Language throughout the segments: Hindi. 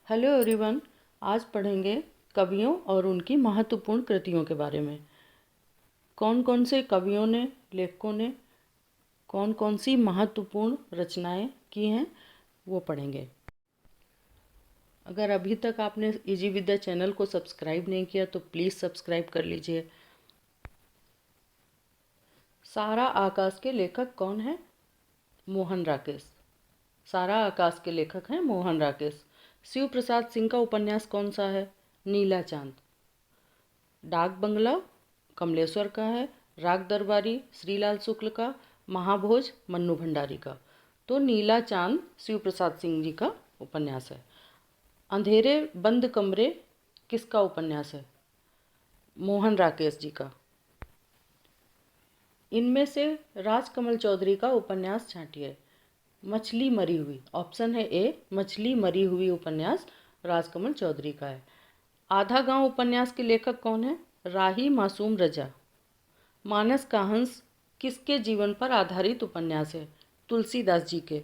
Hello everyone. आज पढ़ेंगे कवियों और उनकी महत्वपूर्ण कृतियों के बारे में। कौन कौन से कवियों ने, लेखकों ने कौन कौन सी महत्वपूर्ण रचनाएं की हैं वो पढ़ेंगे। अगर अभी तक आपने इजी विद्या चैनल को सब्सक्राइब नहीं किया तो प्लीज़ सब्सक्राइब कर लीजिए। सारा आकाश के लेखक कौन है? मोहन राकेश। सारा आकाश के लेखक हैं मोहन राकेश। शिव प्रसाद सिंह का उपन्यास कौन सा है? नीला चांद। डाक बंगला कमलेश्वर का है। राग दरबारी श्रीलाल शुक्ल का। महाभोज मन्नू भंडारी का। तो नीला चांद शिव प्रसाद सिंह जी का उपन्यास है। अंधेरे बंद कमरे किसका उपन्यास है? मोहन राकेश जी का। इनमें से राजकमल चौधरी का उपन्यास छांटिए। मछली मरी हुई, ऑप्शन है ए, मछली मरी हुई उपन्यास राजकमल चौधरी का है। आधा गांव उपन्यास के लेखक कौन है? राही मासूम रजा। मानस का हंस किसके जीवन पर आधारित उपन्यास है? तुलसीदास जी के।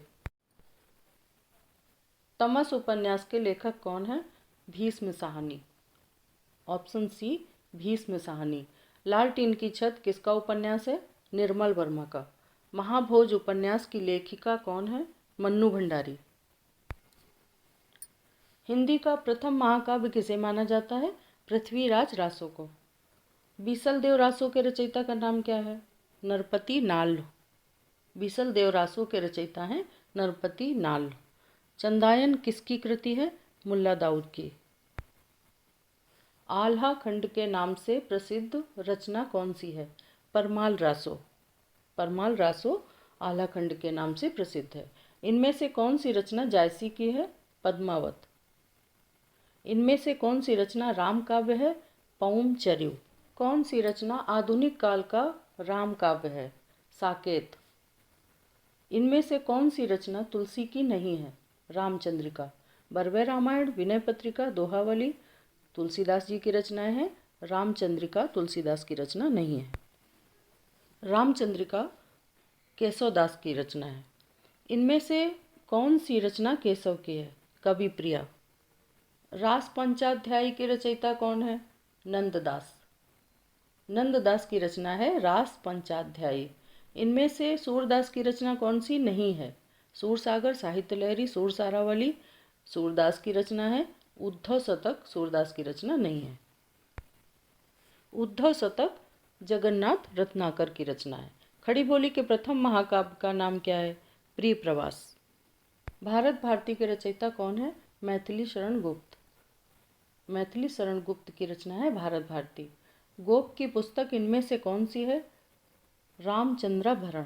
तमस उपन्यास के लेखक कौन है? भीष्म साहनी। Option C, Bhisham Sahni. लाल टीन की छत किसका उपन्यास है? निर्मल वर्मा का। महाभोज उपन्यास की लेखिका कौन है? मन्नू भंडारी। हिंदी का प्रथम महाकाव्य किसे माना जाता है? पृथ्वीराज रासो को। बीसल देव रासो के रचयिता का नाम क्या है? नरपति नाल। बीसल देव रासो के रचयिता हैं नरपति नाल। चंदायन किसकी कृति है? मुल्ला दाऊद की। आल्हा खंड के नाम से प्रसिद्ध रचना कौन सी है? परमाल रासो। परमाल रासो आल्हा खंड के नाम से प्रसिद्ध है। इनमें से कौन सी रचना जायसी की है? पद्मावत। इनमें से कौन सी रचना राम काव्य है? पौम चर्यु। कौन सी रचना आधुनिक काल का राम काव्य है? साकेत। इनमें से कौन सी रचना तुलसी की नहीं है? रामचंद्रिका। बरवे रामायण, विनय पत्रिका, दोहावली तुलसीदास जी की रचनाएं हैं। रामचंद्रिका तुलसीदास की रचना नहीं है। रामचंद्रिका केशवदास की रचना है। इनमें से कौन सी रचना केशव की है? कवि प्रिया। रास पंचाध्यायी के रचयिता कौन है? नंददास। नंददास की रचना है रास पंचाध्यायी। इनमें से सूरदास की रचना कौन सी नहीं है? सूरसागर, साहित्य लहरी, सूर सारावली सूरदास की रचना है। उद्धव शतक सूरदास की रचना नहीं है। उद्धव शतक जगन्नाथ रत्नाकर की रचना है। खड़ी बोली के प्रथम महाकाव्य का नाम क्या है? प्रिय प्रवास। भारत भारती के रचयिता कौन है? मैथिली शरण गुप्त। मैथिली शरण गुप्त की रचना है भारत भारती। गोप की पुस्तक इनमें से कौन सी है? रामचंद्राभरण।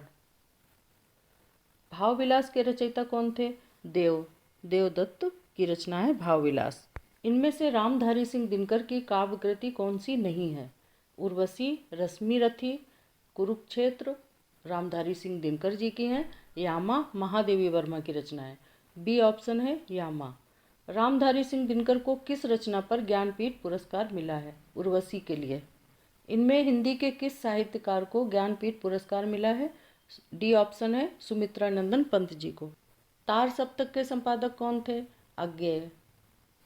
भावविलास के रचयिता कौन थे? देवदत्त की रचना है भावविलास। इनमें से रामधारी सिंह दिनकर की काव्य कृति कौन सी नहीं है? उर्वशी, रश्मि रथी, कुरुक्षेत्र रामधारी सिंह दिनकर जी की हैं। यामा महादेवी वर्मा की रचना है। बी ऑप्शन है यामा। रामधारी सिंह दिनकर को किस रचना पर ज्ञानपीठ पुरस्कार मिला है? उर्वशी के लिए। इनमें हिंदी के किस साहित्यकार को ज्ञानपीठ पुरस्कार मिला है? डी ऑप्शन है सुमित्रा नंदन पंत जी को। तार सप्तक के संपादक कौन थे? अज्ञेय।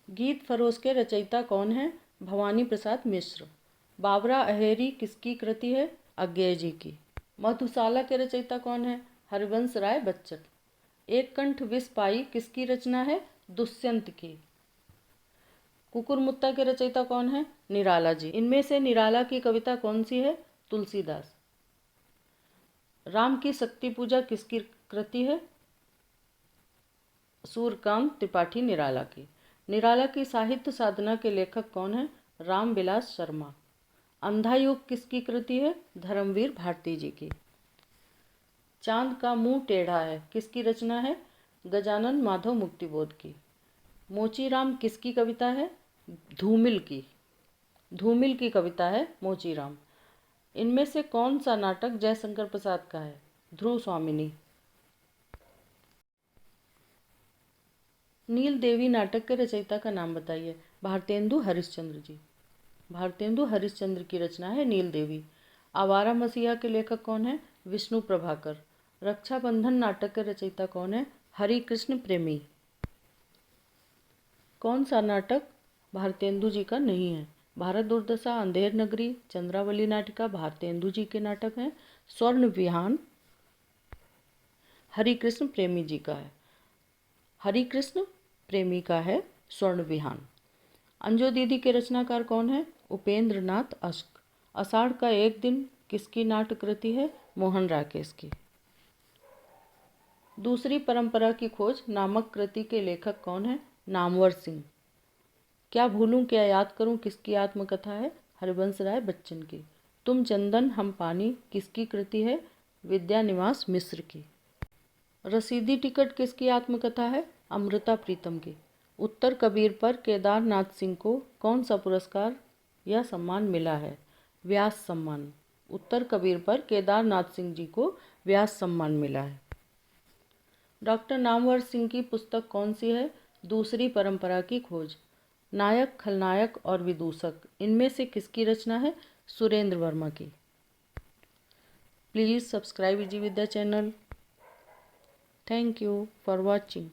गीत फरोश के रचयिता कौन है? भवानी प्रसाद मिश्र। बाबरा अहेरी किसकी कृति है? अज्ञेय जी की। मधुशाला के रचयिता कौन है? हरिवंश राय बच्चन। एक कंठ विष पाई किसकी रचना है? दुष्यंत की। कुकुरमुत्ता के रचयिता कौन है? निराला जी। इनमें से निराला की कविता कौन सी है? तुलसीदास। राम की शक्ति पूजा किसकी कृति है? सूर्यकांत त्रिपाठी निराला की। निराला की साहित्य साधना के लेखक कौन है? रामविलास शर्मा। अंधा युग किसकी कृति है? धर्मवीर भारती जी की। चांद का मुंह टेढ़ा है किसकी रचना है? गजानन माधव मुक्तिबोध की। मोचीराम किसकी कविता है? धूमिल की। धूमिल की कविता है मोचीराम। इनमें से कौन सा नाटक जयशंकर प्रसाद का है? ध्रुव स्वामिनी। नील देवी नाटक के रचयिता का नाम बताइए। भारतेंदु हरिश्चंद्र जी। भारतेंदु हरिश्चंद्र की रचना है नील देवी। आवारा मसीहा के लेखक कौन है? विष्णु प्रभाकर। रक्षाबंधन नाटक के रचयिता कौन है? हरि कृष्ण प्रेमी। कौन सा नाटक भारतेंदु जी का नहीं है? भारत दुर्दशा, अंधेर नगरी, चंद्रावली नाटिका भारतेंदु जी के नाटक हैं। स्वर्ण विहान हरिकृष्ण प्रेमी जी का है। हरिकृष्ण प्रेमी का है स्वर्ण विहान। अंजो दीदी के रचनाकार कौन है? उपेंद्र नाथ अश्क। आषाढ़ का एक दिन किसकी नाट्य कृति है? मोहन राकेश की। दूसरी परंपरा की खोज नामक कृति के लेखक कौन है? नामवर सिंह। क्या भूलूं क्या याद करूं किसकी आत्मकथा है? हरिवंश राय बच्चन की। तुम चंदन हम पानी किसकी कृति है? विद्यानिवास मिश्र की। रसीदी टिकट किसकी आत्मकथा है? अमृता प्रीतम की। उत्तर कबीर पर केदारनाथ सिंह को कौन सा पुरस्कार या सम्मान मिला है? व्यास सम्मान। उत्तर कबीर पर केदारनाथ सिंह जी को व्यास सम्मान मिला है। डॉक्टर नामवर सिंह की पुस्तक कौन सी है? दूसरी परंपरा की खोज। नायक, खलनायक और विदूषक इनमें से किसकी रचना है? सुरेंद्र वर्मा की। Please subscribe easy Vidya channel. Thank you for watching.